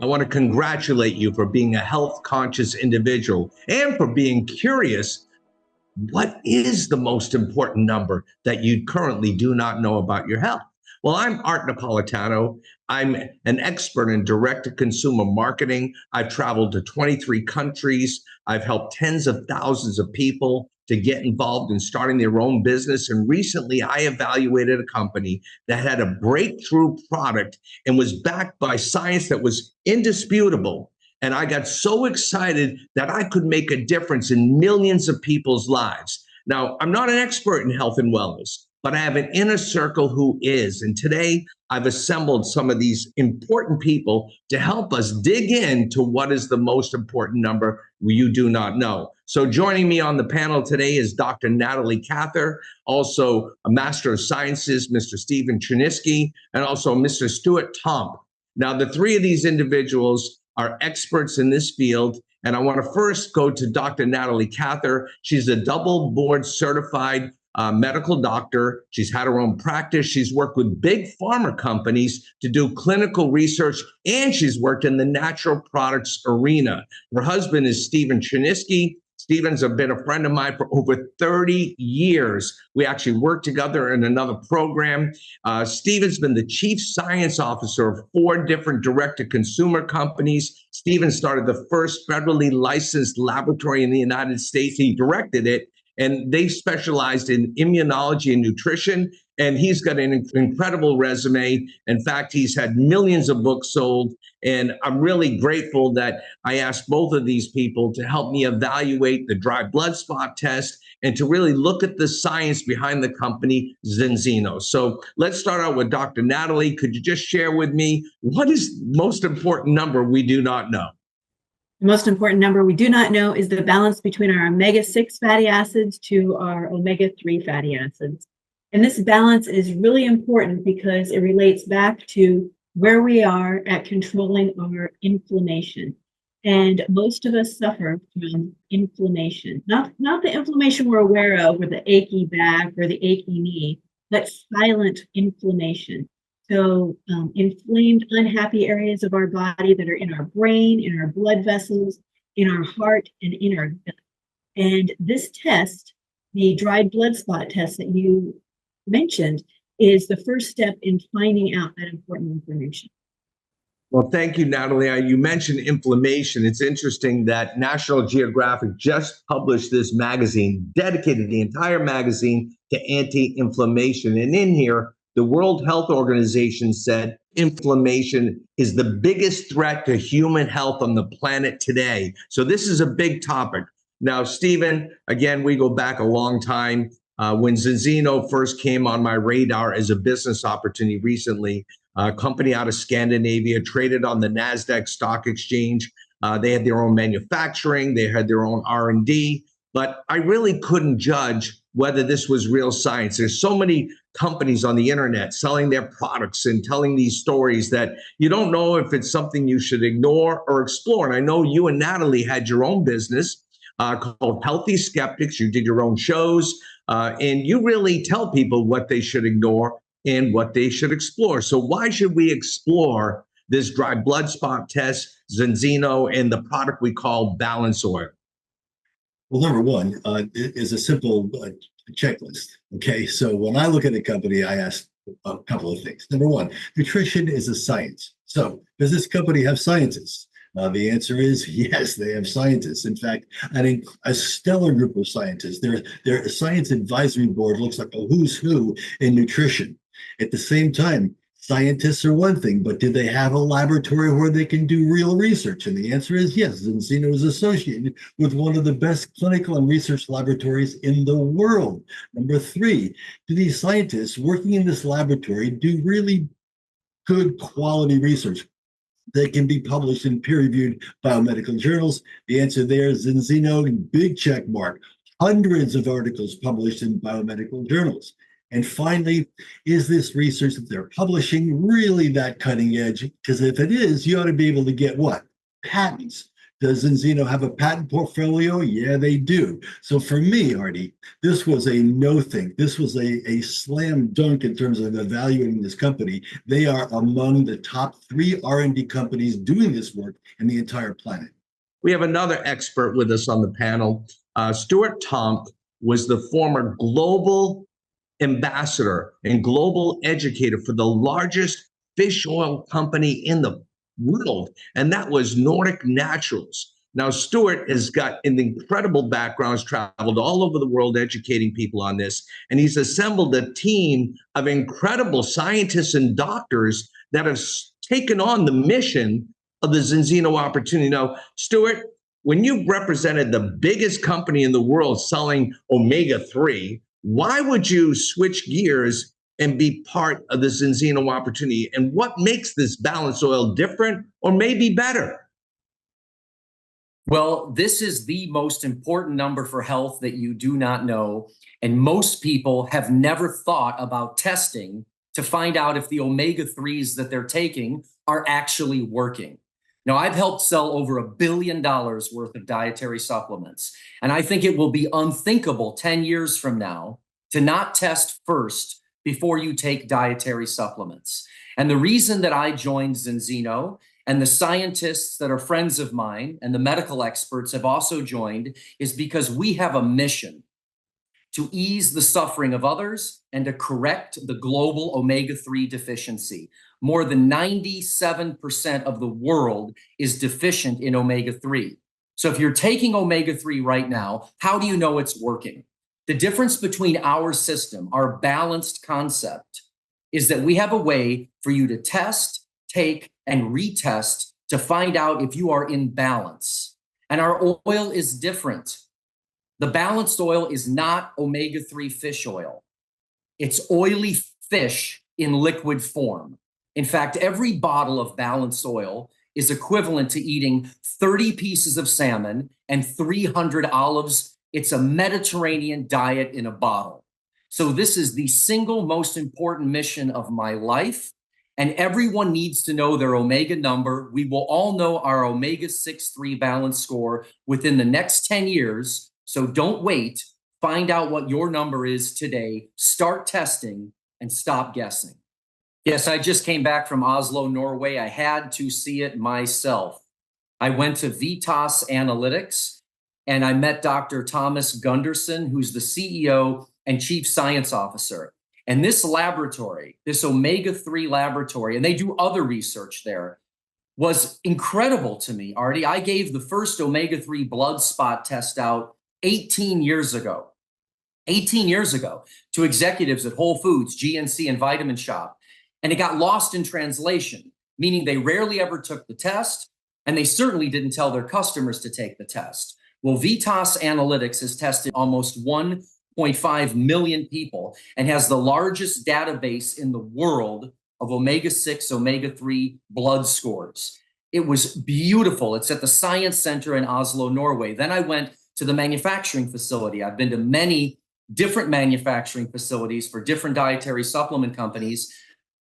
I want to congratulate you for being a health conscious individual and for being curious. What is the most important number that you currently do not know about your health? Well, I'm Art Napolitano. I'm an expert in direct-to-consumer marketing. I've traveled to 23 countries. I've helped tens of thousands of people to get involved in starting their own business. And recently, I evaluated a company that had a breakthrough product and was backed by science that was indisputable. And I got so excited that I could make a difference in millions of people's lives. Now, I'm not an expert in health and wellness, but I have an inner circle who is. And today I've assembled some of these important people to help us dig into what is the most important number you do not know. So joining me on the panel today is Dr. Natalie Cather, also a Master of Sciences, Mr. Stephen Cherniske, and also Mr. Stuart Tomc. Now, the three of these individuals are experts in this field. And I want to first go to Dr. Natalie Cather. She's a double board certified medical doctor. She's had her own practice. She's worked with big pharma companies to do clinical research, and she's worked in the natural products arena. Her husband is Stephen Cherniske. Stephen's been a friend of mine for over 30 years. We actually worked together in another program. Stephen's been the chief science officer of 4 different direct-to-consumer companies. Stephen started the first federally licensed laboratory in the United States. He directed it, and they specialized in immunology and nutrition. And he's got an incredible resume. In fact, he's had millions of books sold. And I'm really grateful that I asked both of these people to help me evaluate the dry blood spot test and to really look at the science behind the company Zinzino. So let's start out with Dr. Natalie. Could you just share with me what is the most important number we do not know? The most important number we do not know is the balance between our omega-6 fatty acids to our omega-3 fatty acids. And this balance is really important because it relates back to where we are at controlling our inflammation. And most of us suffer from inflammation, not the inflammation we're aware of, or the achy back or the achy knee, but silent inflammation. So inflamed, unhappy areas of our body that are in our brain, in our blood vessels, in our heart, and in our gut. And this test, the dried blood spot test that you mentioned, is the first step in finding out that important information. Well, thank you, Natalie. You mentioned inflammation. It's interesting that National Geographic just published this magazine, dedicated the entire magazine to anti-inflammation. And in here, the World Health Organization said inflammation is the biggest threat to human health on the planet today. So this is a big topic. Now, Stephen, again, we go back a long time. When Zinzino first came on my radar as a business opportunity recently, a company out of Scandinavia, traded on the NASDAQ stock exchange. They had their own manufacturing, they had their own R&D, but I really couldn't judge whether this was real science. There's so many companies on the internet selling their products and telling these stories that you don't know if it's something you should ignore or explore. And I know you and Natalie had your own business called Healthy Skeptics. You did your own shows, and you really tell people what they should ignore and what they should explore. So why should we explore this dry blood spot test, Zinzino, and the product we call Balance Oil? Well, number one is a simple checklist. Okay, so when I look at a company, I ask a couple of things. Number one, nutrition is a science. So does this company have scientists? The answer is yes, they have scientists. In fact, I think a stellar group of scientists. Their science advisory board looks like a who's who in nutrition. At the same time, scientists are one thing, but do they have a laboratory where they can do real research? And the answer is yes. Zinzino is associated with one of the best clinical and research laboratories in the world. Number three, do these scientists working in this laboratory do really good quality research that can be published in peer-reviewed biomedical journals? The answer there is Zinzino, big check mark. Hundreds of articles published in biomedical journals. And finally, is this research that they're publishing really that cutting edge? Because if it is, you ought to be able to get what? Patents Does Zinzino have a patent portfolio? Yeah, they do. So for me, Artie, this was a no thing. This was a slam dunk in terms of evaluating this company. They are among the top 3 R&D companies doing this work in the entire planet. We have another expert with us on the panel. Stuart Tomc was the former global ambassador and global educator for the largest fish oil company in the world, and that was Nordic Naturals. Now, Stuart has got an incredible background, has traveled all over the world educating people on this, and he's assembled a team of incredible scientists and doctors that have taken on the mission of the Zinzino opportunity. Now, Stuart, when you represented the biggest company in the world selling omega-3, why would you switch gears and be part of the Zinzino opportunity? And what makes this balanced oil different or maybe better? Well, this is the most important number for health that you do not know. And most people have never thought about testing to find out if the omega-3s that they're taking are actually working. Now, I've helped sell over $1 billion worth of dietary supplements, and I think it will be unthinkable 10 years from now to not test first before you take dietary supplements. And the reason that I joined Zinzino, and the scientists that are friends of mine and the medical experts have also joined, is because we have a mission to ease the suffering of others and to correct the global omega-3 deficiency. More than 97% of the world is deficient in omega-3. So if you're taking omega-3 right now, how do you know it's working? The difference between our system, our balanced concept, is that we have a way for you to test, take, and retest to find out if you are in balance. And our oil is different. The balanced oil is not omega-3 fish oil. It's oily fish in liquid form. In fact, every bottle of balanced oil is equivalent to eating 30 pieces of salmon and 300 olives. It's a Mediterranean diet in a bottle. So this is the single most important mission of my life. And everyone needs to know their omega number. We will all know our omega-6/3 balance score within the next 10 years. So don't wait. Find out what your number is today. Start testing and stop guessing. Yes, I just came back from Oslo, Norway. I had to see it myself. I went to VITAS Analytics and I met Dr. Thomas Gunderson, who's the CEO and Chief Science Officer. And this laboratory, this omega-3 laboratory, and they do other research there, was incredible to me, Artie. I gave the first omega-3 blood spot test out 18 years ago. 18 years ago to executives at Whole Foods, GNC, and Vitamin Shop. And it got lost in translation, meaning they rarely ever took the test, and they certainly didn't tell their customers to take the test. Well, VITAS Analytics has tested almost 1.5 million people and has the largest database in the world of omega-6, omega-3 blood scores. It was beautiful. It's at the Science Center in Oslo, Norway. Then I went to the manufacturing facility. I've been to many different manufacturing facilities for different dietary supplement companies.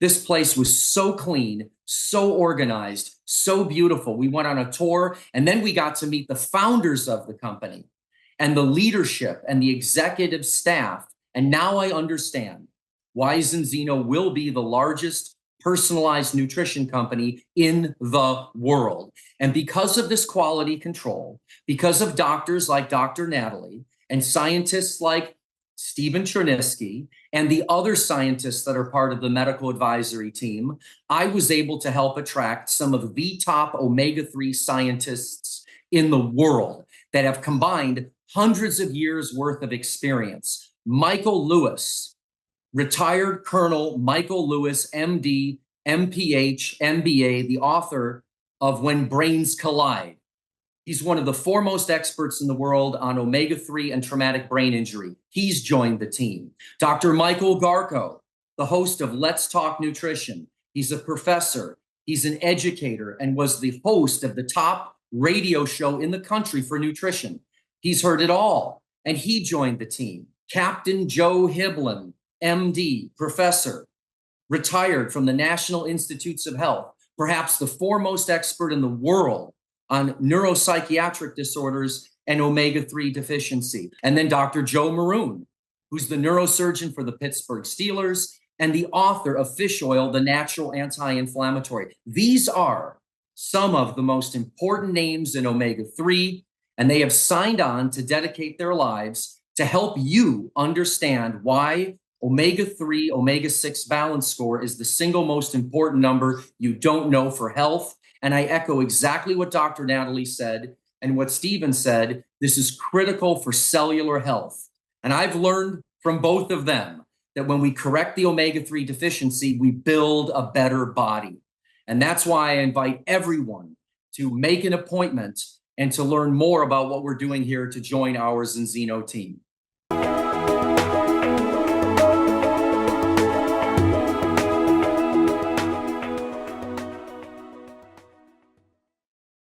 This place was so clean, so organized, so beautiful. We went on a tour, and then we got to meet the founders of the company and the leadership and the executive staff. And now I understand why Zinzino will be the largest personalized nutrition company in the world. And because of this quality control, because of doctors like Dr. Natalie and scientists like Stephen Cherniske and the other scientists that are part of the medical advisory team, I was able to help attract some of the top omega-3 scientists in the world that have combined hundreds of years worth of experience. Michael Lewis, retired Colonel Michael Lewis, MD, MPH, MBA, the author of When Brains Collide. He's one of the foremost experts in the world on omega-3 and traumatic brain injury. He's joined the team. Dr. Michael Garko, the host of Let's Talk Nutrition. He's a professor, he's an educator, and was the host of the top radio show in the country for nutrition. He's heard it all, and he joined the team. Captain Joe Hiblin, MD, professor, retired from the National Institutes of Health, perhaps the foremost expert in the world on neuropsychiatric disorders and omega-3 deficiency. And then Dr. Joe Maroon, who's the neurosurgeon for the Pittsburgh Steelers and the author of Fish Oil, the Natural Anti-Inflammatory. These are some of the most important names in omega-3, and they have signed on to dedicate their lives to help you understand why omega-3, omega-6 balance score is the single most important number you don't know for health. And I echo exactly what Dr. Natalie said and what Stephen said. This is critical for cellular health. And I've learned from both of them that when we correct the omega-3 deficiency, we build a better body. And that's why I invite everyone to make an appointment and to learn more about what we're doing here to join our Zinzino team.